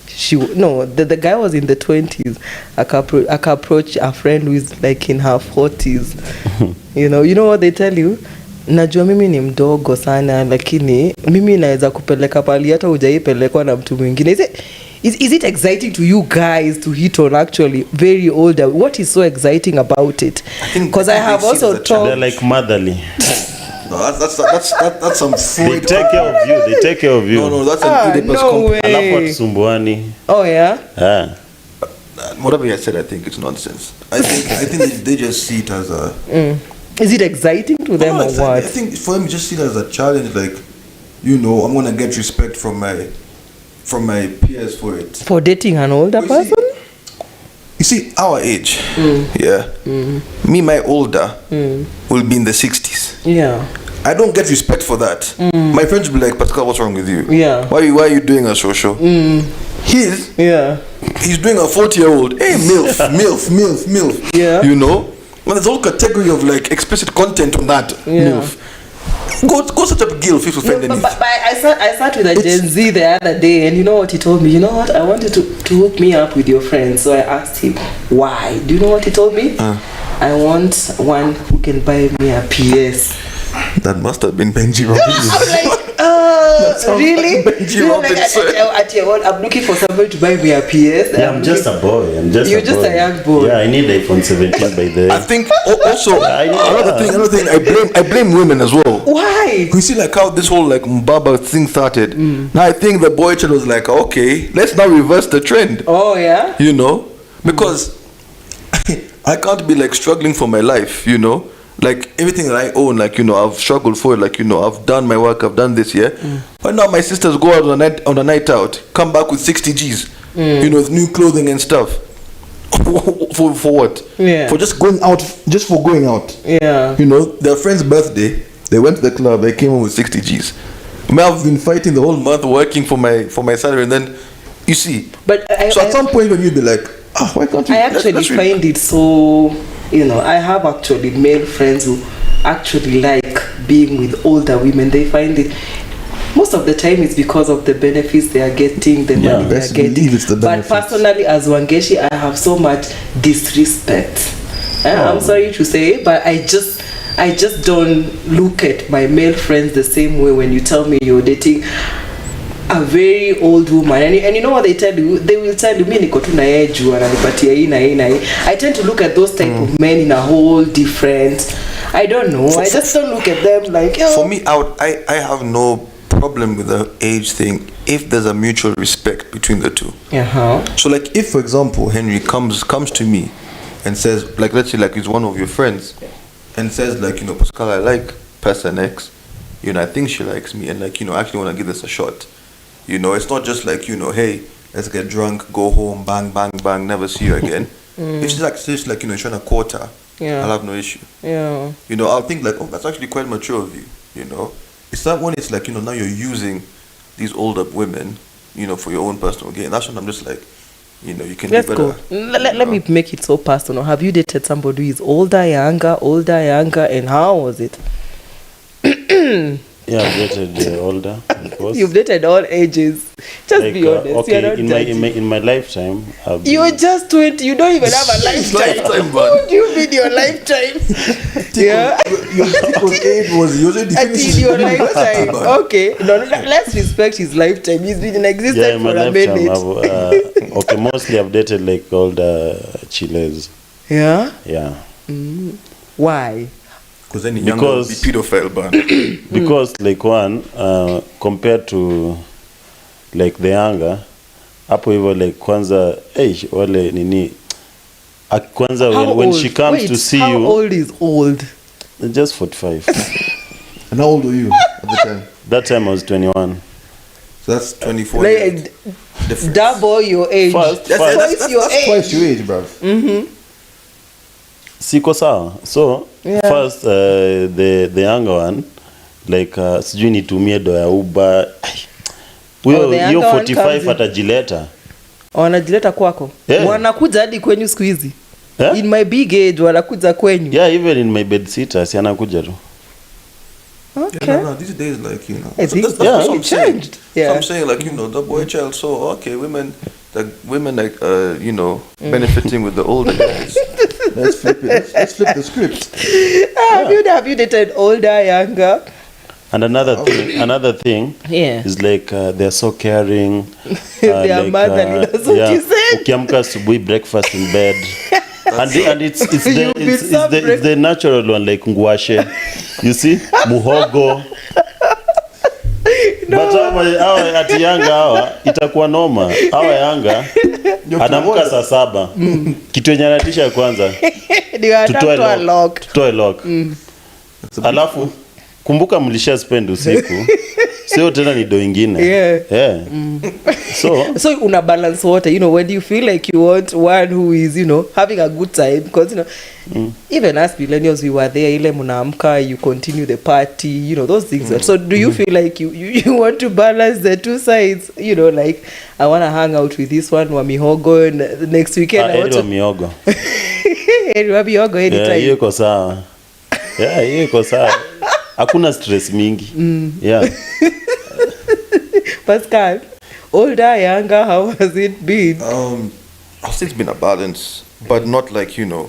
the guy was in the 20s. I can approach a friend who is like in her 40s. You know what they tell you? Najua mimi ni mdogo sana, lakini mimi naweza kupeleka pali hata hujaipelekwa na mtu mwingine. Is it exciting to you guys to hit on actually very older? What is so exciting about it? Because I have also talked. They're like motherly. No, that's some Freud. They take care of you. No, that's an Oedipus complex. Alafu watusumbuani. Oh yeah. Yeah. Whatever you said, I think it's nonsense. I think they just see it as a. Is it exciting to them or what? I think for them, just see it as a challenge. Like, I'm gonna get respect from my peers for it. For dating an older person? You see, our age, me, my older, will be in the 60s. Yeah. I don't get respect for that. My friends will be like, Pascal, what's wrong with you? Yeah. Why are you doing a show? He's doing a 40-year-old. Hey, MILF. Yeah. Well, there's a whole category of like explicit content on that. Yeah. MILF. Go search up Gil if you offend anything. But I sat with a Gen Z the other day, and you know what he told me? You know what? I wanted to hook me up with your friend, so I asked him why. Do you know what he told me? I want one who can buy me a PS. That must have been Benji Robinson. I'm like, really? Benji Robinson. I'm looking for somebody to buy me a PS. Yeah, I'm just a boy. You're just a young boy. Yeah, I need iPhone 17 by the. I think also another thing. I blame women as well. Why? You see, like how this whole like Mbaba thing started. Now I think the boy child was like, okay, let's now reverse the trend. Oh yeah. Because I can't be like struggling for my life. Like everything that I own, like I've struggled for it. Like I've done my work, I've done this, yeah. But now my sisters go out on a night out, come back with 60 G's, with new clothing and stuff. for what? Yeah. For just going out, for going out. Yeah. Their friend's birthday, they went to the club, they came home with 60 G's. I've been fighting the whole month working for my salary, and then you see. But at some point when you'd be like, why can't you? I actually find it so. I have actually male friends who actually like being with older women. They find it most of the time it's because of the benefits they are getting, the money they are getting. But personally, as Wangeshi, I have so much disrespect. I'm sorry to say, but I just don't look at my male friends the same way when you tell me you're dating a very old woman, and you know what they tell you? They will tell you, mimi niko tu na yeye juu ananipatia hii na hii na hii. I tend to look at those type of men in a whole different. I don't know. I just don't look at them like. For me, I have no problem with the age thing if there's a mutual respect between the two. So like, if for example Henry comes to me and says, like, let's say like he's one of your friends, and says like, Pascal, I like person X. I think she likes me, and like, I actually want to give this a shot. It's not just like, hey, let's get drunk, go home, bang, bang, bang, never see you again. If she's like, trying to court her, I'll have no issue. Yeah. I'll think like, oh, that's actually quite mature of you, It's not when it's like, now you're using these older women, for your own personal gain. That's when I'm just like, you can do better. Let me make it so personal. Have you dated somebody who is older, younger, and how was it? Yeah, I've dated older. You've dated all ages. Just like, be honest. Okay, in my lifetime, you're just 20. You don't even have a lifetime. What do you mean your lifetime? Your peak of age was usually until your lifetime. Okay, no, let's respect his lifetime. He's been in existence for a minute. Okay, mostly I've dated like older chiles. Yeah. Yeah. Why? Because any younger would be pedophile ban. Because like one, compared to like the younger, hapo hivyo like kwanza, wale nini, kwanza when she comes to see how you. How old is old? Just 45. And how old were you at the time? That time I was 21. So that's 24 years. Double your age. That's twice your age, bruv. Siko sawa. So first the younger one like sijui nitumie do ya Uber. Huyo 45 atajileta. wanajileta kwako. Wanakuja hadi kwenyu siku hizi. In my big age wanakuja kwenyu. Yeah, even in my bed sitter si anakuja tu. Okay. Yeah, no, these days, like, you know, That's what I'm saying. changed. Yeah. So I'm saying, like, you know, the boy child. So okay, women, like, you know, benefiting with the older guys. Let's flip it. Let's flip the script. Have you dated older, younger? And another thing is like they're so caring. They are motherly. That's what you said. Ukiamka asubuhi, breakfast in bed. And it's the natural one, like ngwashe. You see? Muhogo. No. But hawa ati yanga hawa itakuwa noma. Hawa yanga anamka saa 7. Kitu yenye anatisha kwanza. Tutoe lock. Alafu kumbuka mlisha spend usiku. Sio tena ni do ingine. Yeah. So una balance water, you know, when you feel like you want one who is, you know, having a good time, because, you know, even as millennials, we were there, ile munaamka, you continue the party, you know, those things. So do you feel like you want to balance the two sides, you know, like, I want to hang out with this one, wa mihogo, and next weekend I want to... wa mihogo. Wa mihogo anytime. Yeah, hiyo iko sawa. Yeah, hiyo iko sawa. Hakuna stress mingi. Yeah. Pascal, older, younger, how has it been? I'll say it's been a balance, but not like, you know,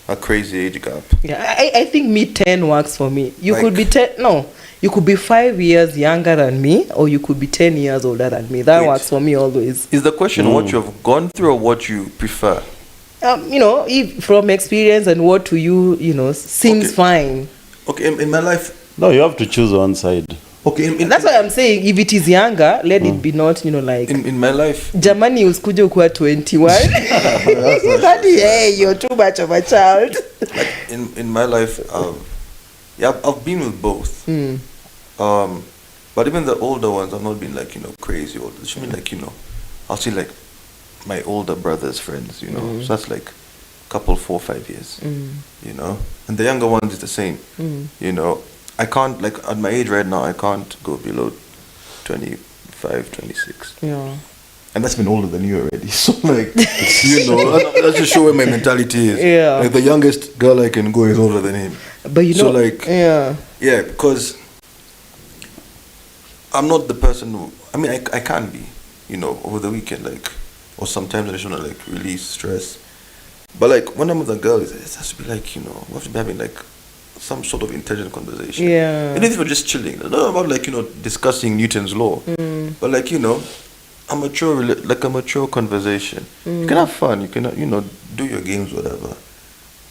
a crazy age gap. Yeah, I think me 10 works for me. You like, could be 10, no, you could be 5 years younger than me, or you could be 10 years older than me. That works for me always. Is the question what you have gone through or what you prefer? You know, if from experience and what to you, you know, seems fine. Okay, in my life... No, you have to choose one side. Okay, that's why I'm saying if it is younger, let it be not, you know, like in my life. Jamani usikuje ukuwa 21. Hey, you're too much of a child. Like in my life, yeah, I've been with both. But even the older ones, I've not been like, you know, crazy old. It's been like, you know, I'll see like my older brother's friends, you know. So that's like a couple 4 or 5 years, you know. And the younger ones is the same, you know. I can't, like, at my age right now, I can't go below 25, 26. Yeah. And that's been older than you already. So, like, you know, that's just show where my mentality is. Yeah. Like, the youngest girl I can go is older than him. But you know, so, like, yeah, because I'm not the person who, I mean, I can be, you know, over the weekend, like, or sometimes I just want to, like, release stress. But, like, when I'm with a girl, it has to be, like, you know, we have to be having, like, some sort of intelligent conversation. Yeah. And if we're just chilling, not about like, you know, discussing Newton's law, but like, you know, a mature conversation. You can have fun, you can, you know, do your games, whatever.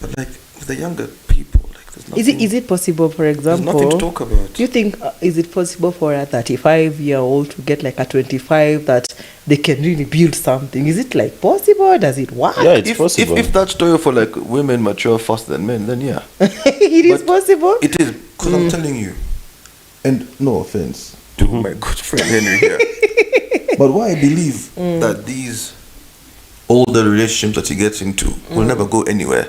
But like with the younger people, like there's nothing. Is it possible, for example? There's nothing to talk about. Do you think is it possible for a 35-year-old to get like a 25 that they can really build something? Is it like possible? Does it work? Yeah, it's possible. If that story for like women mature faster than men, then yeah. It is possible. It is, because I'm telling you, and no offense to my good friend Henry here, but why I believe that these older relationships that he gets into will never go anywhere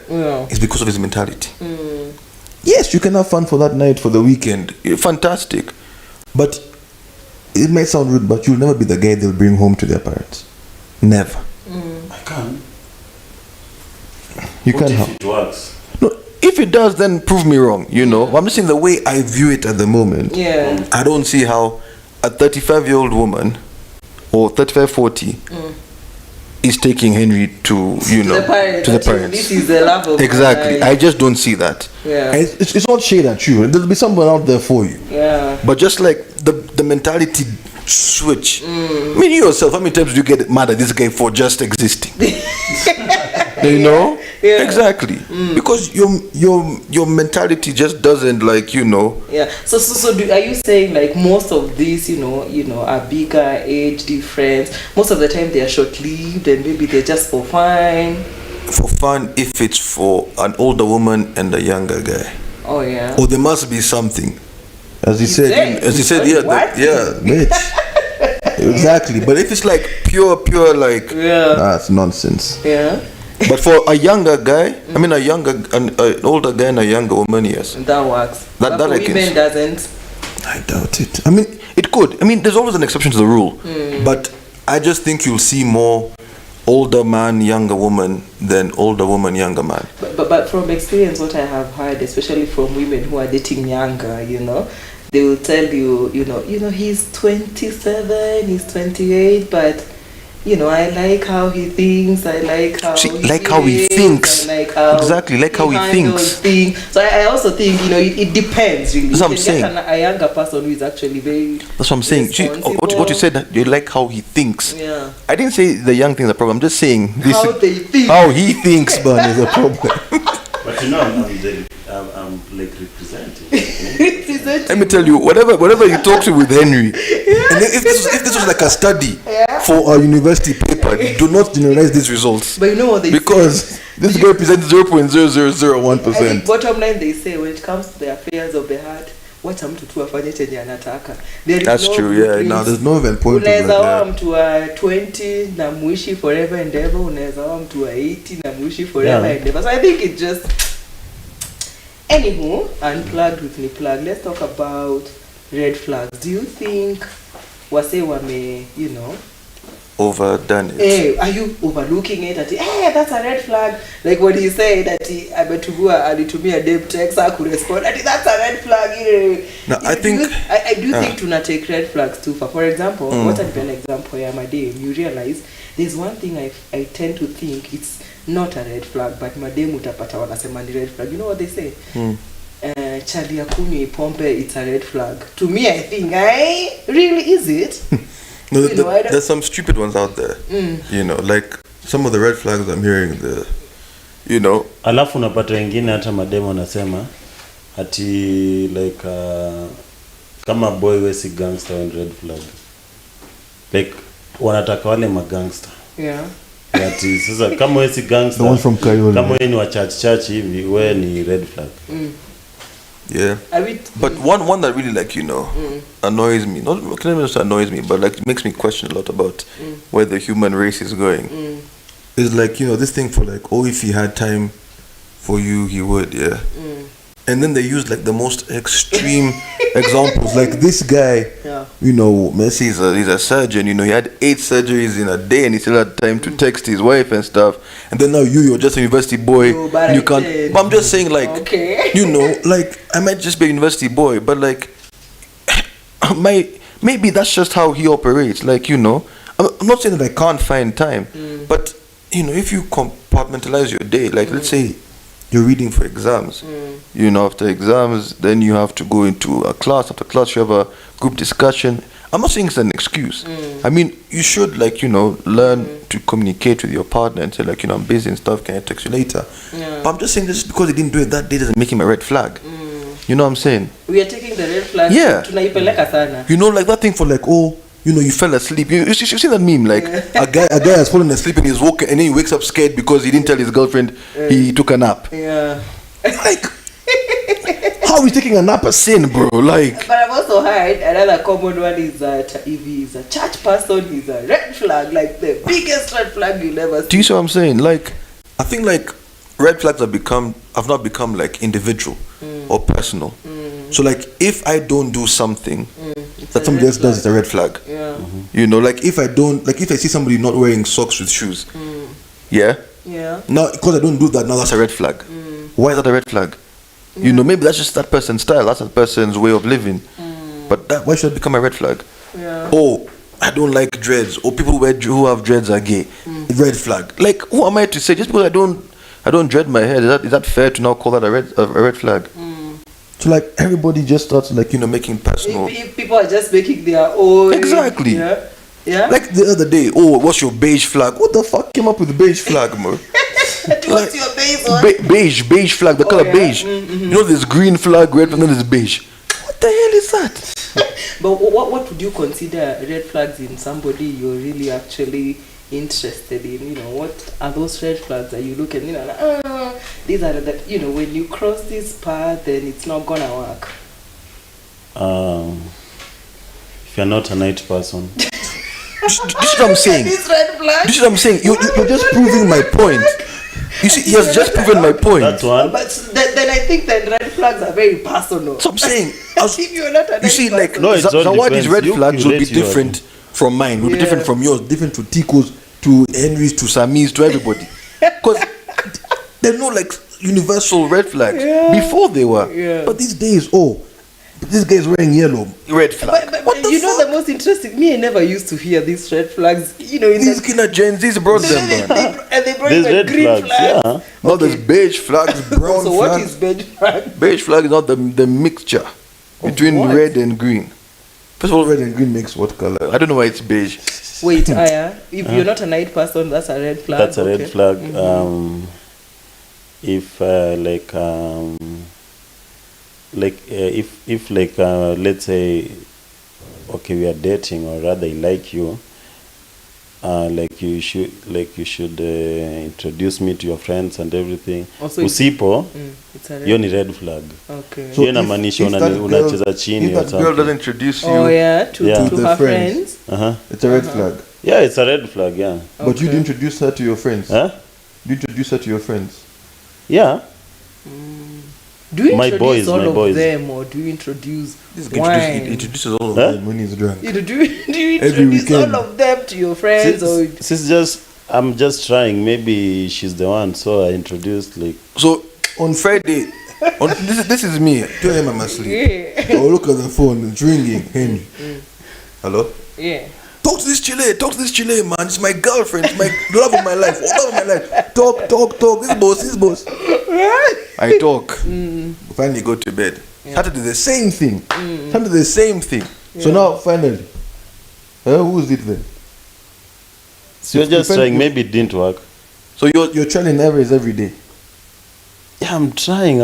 is because of his mentality. Yes, you can have fun for that night, for the weekend. Fantastic. But it might sound rude, but you'll never be the guy they'll bring home to their parents. Never. I can. You What can't if have. it works? No, if it does, then prove me wrong. You know, I'm just saying the way I view it at the moment. Yeah. I don't see how a 35-year-old woman or 35, 40 is taking Henry to, you know, to the parents. This is the love of Exactly. I just don't see that. Yeah. And it's not shade at you. There'll be someone out there for you. Yeah. But just like the mentality switch. I mean, you yourself, how many times do you get mad at this guy for just existing? You know? Yeah. Exactly. Because your mentality just doesn't, like, you know. Yeah. So are you saying like most of these, you know, are bigger age difference? Most of the time they are short-lived and maybe they're just for fun. For fun, if it's for an older woman and a younger guy. Oh yeah. Or there must be something. As he said, What? bitch. Exactly. But if it's like pure, like, that's nonsense. Yeah. But for a younger guy, I mean an older guy and a younger woman, yes. That works. That for I can women see. doesn't. I doubt it. I mean, it could. I mean, there's always an exception to the rule. But I just think you'll see more older man, younger woman than older woman, younger man. But from experience, what I have heard, especially from women who are dating younger, they will tell you, he's 27, he's 28, but I like how he thinks. I like how how he thinks. I like how exactly like how he thinks. So I also think it depends really. That's what I'm saying. A younger person who is actually very. That's what I'm saying. What you said, you like how he thinks. Yeah. I didn't say the young thing is a problem. I'm just saying how they think. How he thinks, man, is a problem. But I'm like representing. Let me tell you, whatever you talk to with Henry, and if this was like a study for a university paper, do not generalize these results. But you know what they because say? This guy represents 0.0001%. Bottom line, they say when it comes to the affairs of the heart, wacha mtu tu afanye chenye anataka. That's true, yeah. Now there's no even point to unaweza wa mtu wa 20 na muishi forever and ever, unaweza wa mtu wa 80 na muishi forever and ever. So I think it just anywho, Unplugged with NiPlug. Let's talk about red flags. Do you think wase wame, overdone it? Hey, are you overlooking it? Hey, that's a red flag. Like when he said that ametugua alitumia dem text respond. That's a red flag. No, I think I do think tuna take red flags too far. For example, what an example here, madam, you realize there's one thing I tend to think it's not a red flag, but madam utapata wanasema ni red flag. You know what they say? Chali ya kunywa pombe, it's a red flag. To me, I think, really is it? No, there's some stupid ones out there. Like some of the red flags I'm hearing alafu unapata wengine hata mademo anasema ati like kama boy we si gangster and red flag, like wanataka wale magangster. Ati sasa kama we si gangster, the one from Kayole, kama we ni wa church hivi, we ni red flag. Yeah, but one that really annoys me, not just annoys me, but like makes me question a lot about where the human race is going. Is like this thing for like, oh, if he had time for you, he would, and then they use like the most extreme examples, like this guy, Messi he's a surgeon, he had 8 surgeries in a day and he still had time to text his wife and stuff, and then now you're just a university boy, you can't. But I'm just saying, like, okay. Like I might just be a university boy, but like maybe that's just how he operates, like, I'm not saying that I can't find time, but if you compartmentalize your day, like let's say you're reading for exams, after exams, then you have to go into a class. After class, you have a group discussion. I'm not saying it's an excuse. I mean, you should, like, learn to communicate with your partner and say, like, I'm busy and stuff, can I text you later? But I'm just saying this because he didn't do it that day doesn't make him a red flag. You know what I'm saying? We are taking the red flag. Yeah. Tunaipeleka sana. Like that thing for like, oh, you fell asleep. You see that meme, like a guy has fallen asleep and he's woken and then he wakes up scared because he didn't tell his girlfriend he took a nap. Yeah. Like, how is taking a nap a sin, bro? Like. But I've also heard another common one is that if he's a church person, he's a red flag, like the biggest red flag you'll ever see. Do you see what I'm saying? Like, I think like red flags have not become like individual or personal. So like if I don't do something that somebody else does, it's a red flag. Like if I see somebody not wearing socks with shoes, now because I don't do that, now that's a red flag. Why is that a red flag? Maybe that's just that person's style, that's that person's way of living, but why should it become a red flag? Oh, I don't like dreads, or people who have dreads are gay. Red flag. Like, who am I to say just because I don't dread my hair, is that fair to now call that a red flag? So like everybody just starts like making personal. If people are just making their own. Exactly. Yeah. Like the other day, oh, what's your beige flag? What the fuck came up with the beige flag, man? What's your beige one? Beige flag. The color beige. There's green flag, red, and then there's beige. What the hell is that? But what would you consider red flags in somebody you're really actually interested in? What are those red flags that you look at, these are that, when you cross this path, then it's not gonna work? If you're not a night person. This is what I'm saying. This red flag. This is what I'm saying. You're just proving my point. You see, he has just proven my point. That's one. But then I think that red flags are very personal. So I'm saying, if you're not a nice like, no, Zawadi's red flags would be you different from mine, would be different from yours, different to Tiko's, to Henry's, to Sammy's, to everybody. Because they're not like universal red flags. Before they were. But these days, this guy's wearing yellow, red flag. But What the you know fuck? the most interesting, me, I never used to hear these red flags, in These kind of Gen Z's brought them, man. and they brought There's the red green flags, flags. yeah. No, there's beige flags, brown So what flags. is beige flag? Beige flag is not the mixture between what? red and green. First of all, red and green makes what color? I don't know why it's beige. Wait, Aya, if you're not a night person, that's a red flag. That's a red okay. flag. Mm-hmm. If let's say, okay, we are dating, or rather I like you, you should introduce me to your friends and everything. Also Usipo, it's a red. hiyo ni red flag. Okay. Hiyo inamaanisha unacheza chini if or that girl something. doesn't introduce you, Oh yeah, to the her friends. friends. it's a red flag. Yeah, it's a red flag, yeah. But you Okay. introduce her to your friends. Huh? You introduce her to your friends. Yeah. Do you My introduce boys, all my of boys. them, or do you introduce This guy wine? introduces all of Huh? them when he's drunk. Do you Every introduce weekend. all of them to your friends, or I'm just trying. Maybe she's the one, so I introduced like. So on Friday, this is me. Tell him I'm asleep. yeah, Oh, look at the phone. It's ringing. Henry. Hello? yeah. Talk to this Chile, man. It's my girlfriend. It's my love of my life. Love of my life. Talk. This boss. I talk. Finally go to bed. Saturday the same thing. Saturday the same thing. So now finally, who is it then? So you're just trying. Maybe it didn't work. So you're trying errors every day. Yeah, I'm trying.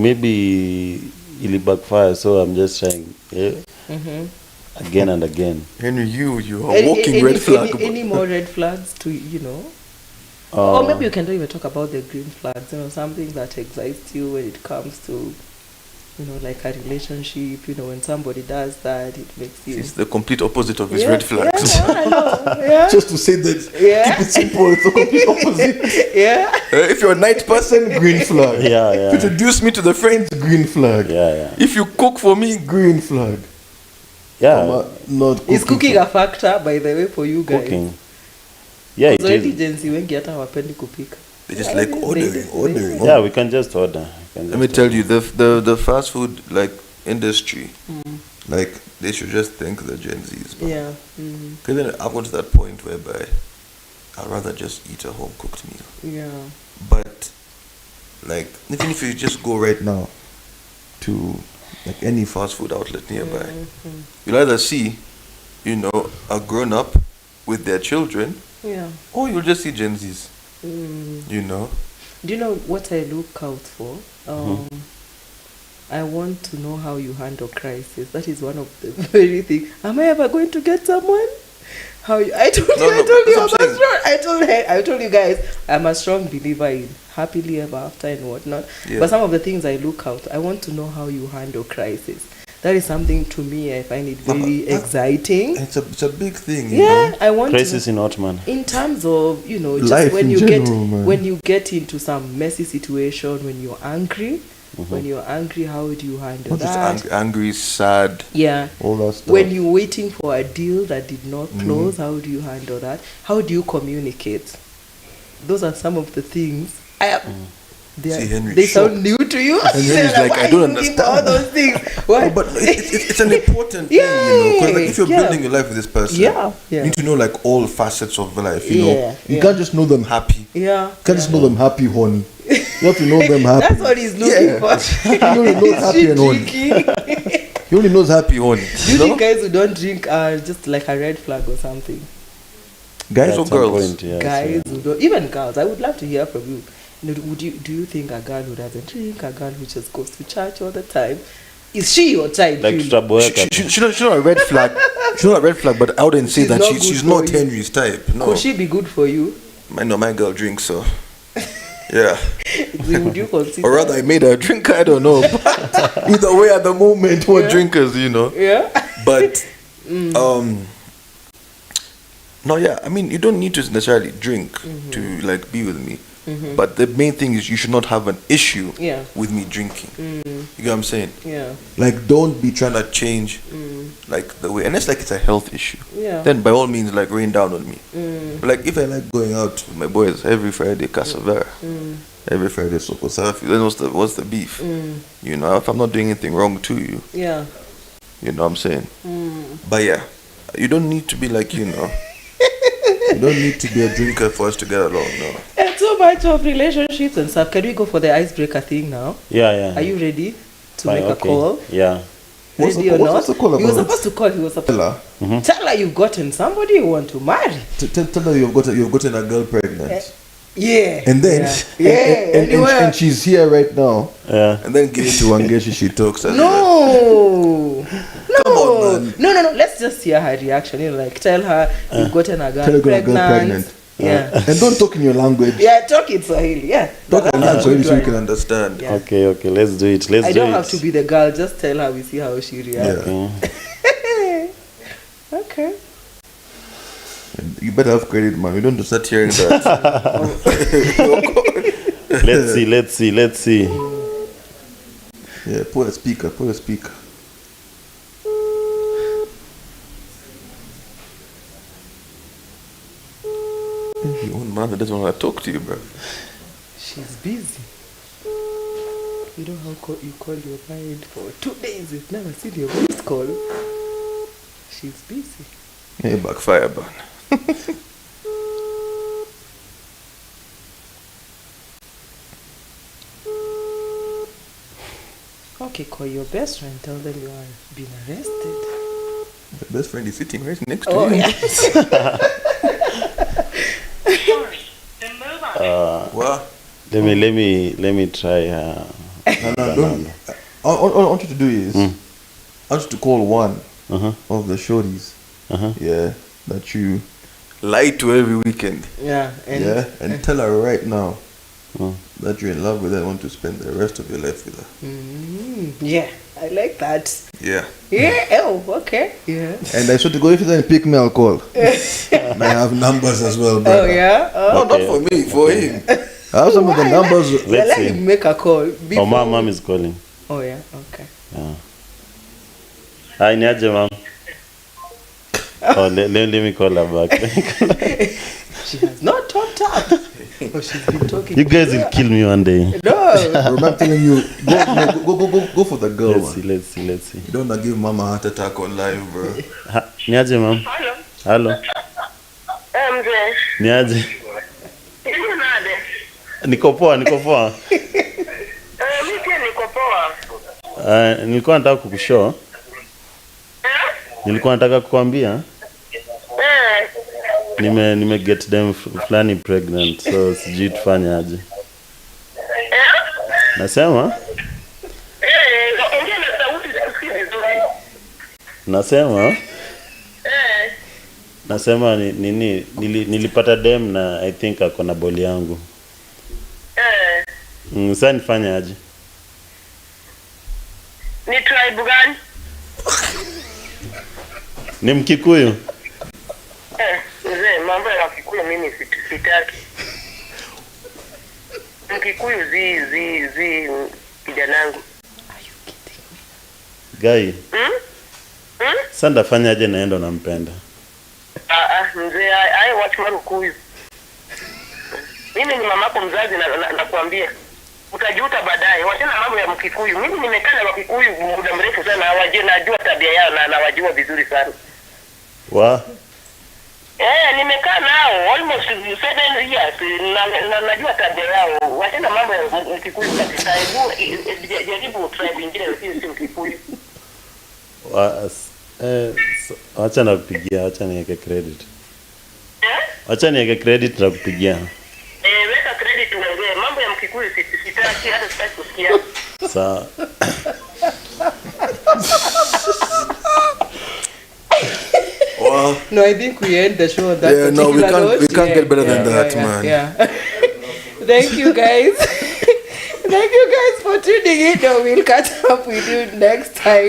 Maybe it'll backfire. So I'm just trying. Yeah. Again and again. Henry, you are walking red flag. Any more red flags to or maybe you can don't even talk about the green flags. Something that excites you when it comes to, like a relationship. When somebody does that, it makes you. It's the complete opposite of his red flags. Yeah, I know. Yeah. Just to say that, keep it simple. It's the complete opposite. Yeah. If you're a night person, green flag. Yeah. If you introduce me to the friends, green flag. Yeah. If you cook for me, green flag. Yeah. Not Is cooking a factor, by the way, for you guys? Cooking. Yeah, it Already is. Gen Z wengi hata hawapendi kupika. They just like ordering. Yeah, we can just order. Let me tell you, the fast food industry, they should just thank the Gen Zs. Man. Yeah. Because then I've got to that point whereby I'd rather just eat a home cooked meal. Yeah. But even if you just go right now to any fast food outlet nearby, you'll either see, a grown up with their children, or you'll just see Gen Zs. Do you know what I look out for? I want to know how you handle crisis. That is one of the very things. Am I ever going to get someone? I told you guys, I'm a strong believer in happily ever after and whatnot. Yeah. But some of the things I look out, I want to know how you handle crisis. That is something to me I find it very exciting. It's a big thing. I want crisis in what, man? in terms of just life when in you general, man. when you get into some messy situation, when you're angry. When you're angry, how do you handle Not that? just angry, sad. Yeah. All that stuff. When you're waiting for a deal that did not close, how do you handle that? How do you communicate? Those are some of the things. See, Henry, they sound new to you. Henry's like, I don't understand. All those things. Why? No, but it's an important thing, because if you're building your life with this person, you need to know all facets of life. You can't just know them happy. Yeah. You can't just know them happy, honey. You have to know them happy. That's what he's looking for. He only knows happy and honey. He only knows happy honey. Do you think guys who don't drink are just like a red flag or something? Guys or girls? Guys who don't, even girls. I would love to hear from you. Do you think a girl who doesn't drink, a girl who just goes to church all the time, is she your type? Like she's not a red flag. She's not a red flag, but I wouldn't say that she's not Henry's type. No. Could she be good for you? My girl drinks, so yeah. Would you consider? Or rather, I made her a drinker. I don't know. Either way, at the moment, we're drinkers, Yeah. But no, yeah. I mean, you don't need to necessarily drink to be with me. But the main thing is you should not have an issue with me drinking. You get what I'm saying? Yeah. Don't be trying to change like the way, unless like it's a health issue, Yeah. then by all means like rain down on me. Like if I like going out with my boys every Friday, Casavera, every Friday Soko Safi, then what's the beef? You know, if I'm not doing anything wrong to you, Yeah. you know what I'm saying? But yeah, you don't need to be like, you know, you don't need to be a drinker for us to get along, no. And so much of relationships and stuff. Can we go for the icebreaker thing now? Yeah. Are you ready to Fine, make a call? Yeah. Ready or not? What's the call He was about? supposed to call. He was supposed Tell her. Tell her you've gotten somebody you want to marry. Tell her you've gotten a girl pregnant. Yeah. And then and she's here right now. Yeah. And then give it to Wangeshi, she talks as No. Come on, man. No. Let's just hear her reaction. You know, like tell her you've gotten a girl Tell her you've got a pregnant. girl pregnant. Yeah. And don't talk in your language. Yeah, talk in Swahili. Yeah. Talk in That's Swahili so good you can one. understand. Yeah. Okay, let's do it. I don't have to be the girl. Just tell her. We see how she reacts. Okay. Okay. And you better have credit, man. We don't just start hearing that. Let's see. Yeah, put a speaker. Your own mother doesn't want to talk to you, bro. She's busy. You know how you call your mind for 2 days. You've never seen your voice call. She's busy. Yeah, backfire, man. Okay, call your best friend. Tell them you are being arrested. The best friend is sitting right next to Oh, you. yes. Sorry, the mobile. What? Let me try. No, don't. All I want you to do is, I want you to call one of the shorties. Yeah, that you lie to every weekend. Yeah. And tell her right now that you're in love with her and want to spend the rest of your life with her. Yeah, I like that. Yeah. Yeah, oh, okay. Yeah. And I swear to God, if you don't pick me, I'll call. And I have numbers as well, brother. Oh, yeah? Oh. No, not for me, for him. I have some of the numbers. Let Let's see. him make a call. Oh, before- mom is calling. Oh, yeah, okay. Yeah. Hi, niaje, mom. Oh, let me call her back. She has not talked up. Oh, she's been talking. You guys will kill me one day. No. Bro, I'm telling you, go for the girl, man. Let's see. You don't wanna give mama a heart attack on live, bro. Niaje, mom. Hello. Hello. Mzee. Niaje. Hivi nade? Niko poa. Mimi pia niko poa. Nilikuwa nataka kukushow. Nilikuwa nataka kukwambia nime get them fulani pregnant, so sijui tufanye aje. Nasema? Ongea na sauti tusikie vizuri. Nasema nilipata dem na I think ako na boli yangu. Sasa nifanye aje? Ni tribe gani? Ni Mkikuyu. Mzee, mambo ya Kikuyu mimi sitaki. Mkikuyu zi kijanangu. Guy. Sasa ndafanya aje naenda nampenda? Mzee, I watch Marukuyu. Mimi ni mamako mzazi na nakwambia. Utajuta baadaye. Wachana mambo ya Mkikuyu. Mimi nimekaa na Wakikuyu muda mrefu sana. Najua tabia yao na nawajua vizuri sana. Nimekaa nao almost 7 years na najua tabia yao. Wachana mambo ya Mkikuyu kabisa. Jaribu tribe nyingine si Mkikuyu. Acha nakupigia, acha niweke credit. Acha niweke credit na kupigia. Weka credit uongee. Mambo ya Mkikuyu sitaki hata sitaki kusikia. Sawa. No, I think we end the show on that Yeah, no, we particular can't- note. we can't get better than that, man. Yeah. Thank you, guys. Thank you, guys, for tuning in. We'll catch up with you next time.